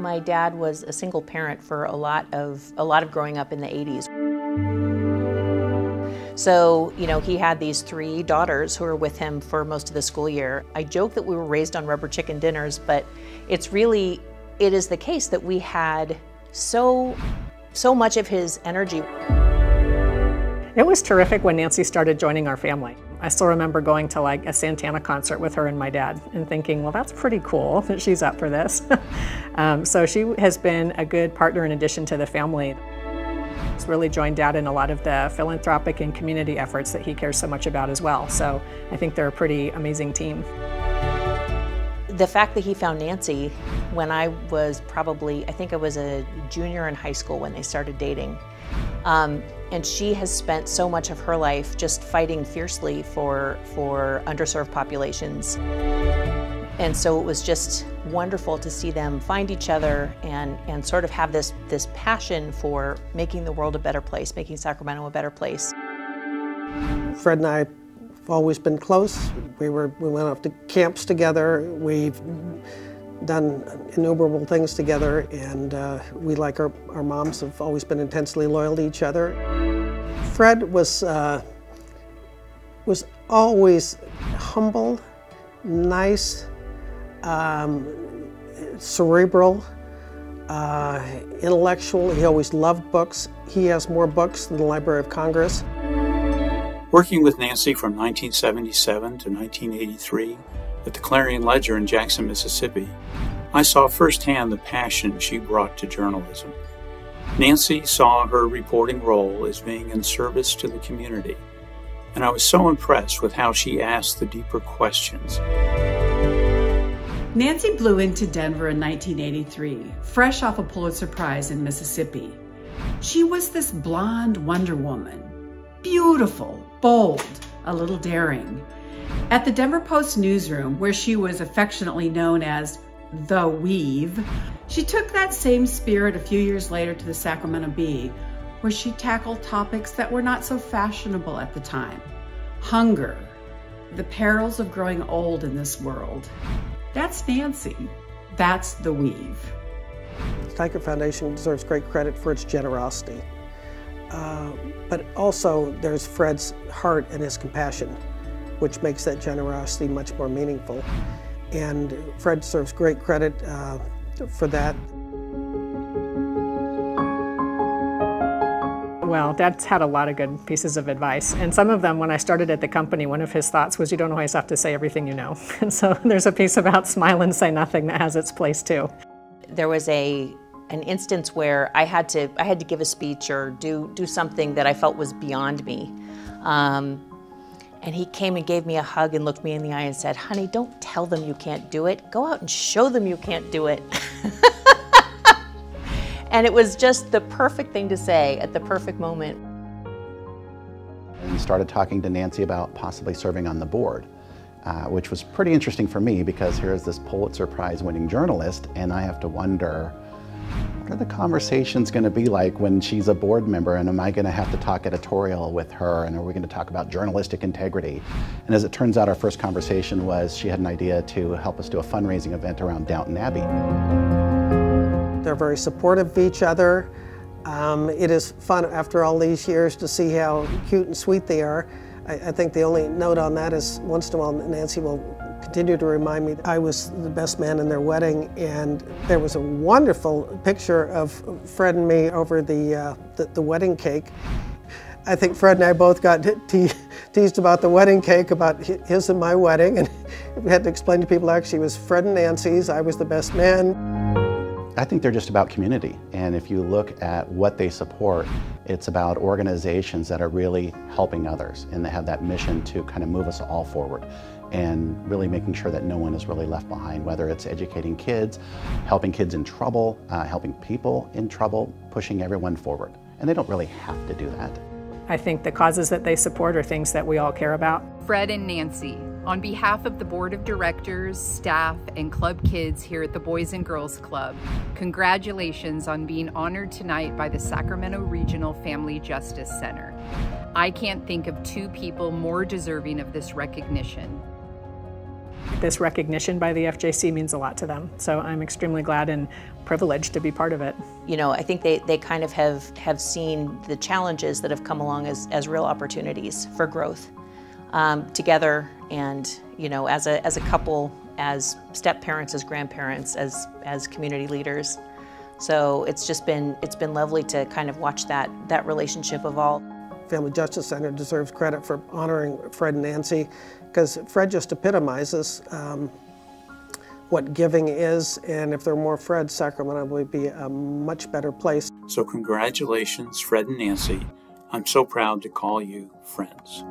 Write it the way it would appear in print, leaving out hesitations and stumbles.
My dad was a single parent for a lot of growing up in the 80s. So, you know, he had these 3 daughters who were with him for most of the school year. I joke that we were raised on rubber chicken dinners, but it is the case that we had so much of his energy. It was terrific when Nancy started joining our family. I still remember going to like a Santana concert with her and my dad and thinking, well, that's pretty cool that she's up for this. So she has been a good partner in addition to the family. She's really joined Dad in a lot of the philanthropic and community efforts that he cares so much about as well. So I think they're a pretty amazing team. The fact that he found Nancy when I was probably, I think I was a junior in high school when they started dating. And she has spent so much of her life just fighting fiercely for underserved populations. And so it was just wonderful to see them find each other and sort of have this passion for making the world a better place, making Sacramento a better place. Fred and I have always been close. We went off to camps together. We've done innumerable things together, and we, like our moms, have always been intensely loyal to each other. Fred was always humble, nice, cerebral, intellectual. He always loved books. He has more books than the Library of Congress. Working with Nancy from 1977 to 1983 at the Clarion Ledger in Jackson, Mississippi, I saw firsthand the passion she brought to journalism. Nancy saw her reporting role as being in service to the community, and I was so impressed with how she asked the deeper questions. Nancy blew into Denver in 1983, fresh off a Pulitzer Prize in Mississippi. She was this blonde Wonder Woman, beautiful, bold, a little daring. At the Denver Post newsroom, where she was affectionately known as the Weave, she took that same spirit a few years later to the Sacramento Bee, where she tackled topics that were not so fashionable at the time. Hunger, the perils of growing old in this world. That's Nancy. That's the Weave. The Steiker Foundation deserves great credit for its generosity. But also there's Fred's heart and his compassion, which makes that generosity much more meaningful. And Fred deserves great credit for that. Well, Dad's had a lot of good pieces of advice, and some of them, when I started at the company, one of his thoughts was you don't always have to say everything you know. And so there's a piece about smile and say nothing that has its place too. There was an instance where I had to give a speech or do something that I felt was beyond me. And he came and gave me a hug and looked me in the eye and said, honey, don't tell them you can't do it. Go out and show them you can't do it. And it was just the perfect thing to say at the perfect moment. We started talking to Nancy about possibly serving on the board, which was pretty interesting for me because here's this Pulitzer Prize winning journalist, and I have to wonder, what are the conversations going to be like when she's a board member, and am I going to have to talk editorial with her, and are we going to talk about journalistic integrity? And as it turns out, our first conversation was she had an idea to help us do a fundraising event around Downton Abbey. They're very supportive of each other. It is fun after all these years to see how cute and sweet they are. I think the only note on that is once in a while Nancy will continue to remind me that I was the best man in their wedding, and there was a wonderful picture of Fred and me over the wedding cake. I think Fred and I both got teased about the wedding cake, about his and my wedding, and we had to explain to people actually it was Fred and Nancy's, I was the best man. I think they're just about community, and if you look at what they support, it's about organizations that are really helping others, and they have that mission to kind of move us all forward and really making sure that no one is really left behind, whether it's educating kids, helping kids in trouble, helping people in trouble, pushing everyone forward. And they don't really have to do that. I think the causes that they support are things that we all care about. Fred and Nancy, on behalf of the Board of Directors, staff, and club kids here at the Boys and Girls Club, congratulations on being honored tonight by the Sacramento Regional Family Justice Center. I can't think of 2 people more deserving of this recognition. This recognition by the FJC means a lot to them, so I'm extremely glad and privileged to be part of it. You know, I think they kind of have seen the challenges that have come along as real opportunities for growth together, and you know, as a couple, as step parents, as grandparents, as community leaders. So it's been lovely to kind of watch that relationship evolve. Family Justice Center deserves credit for honoring Fred and Nancy, because Fred just epitomizes what giving is, and if there were more Freds, Sacramento would be a much better place. So congratulations, Fred and Nancy. I'm so proud to call you friends.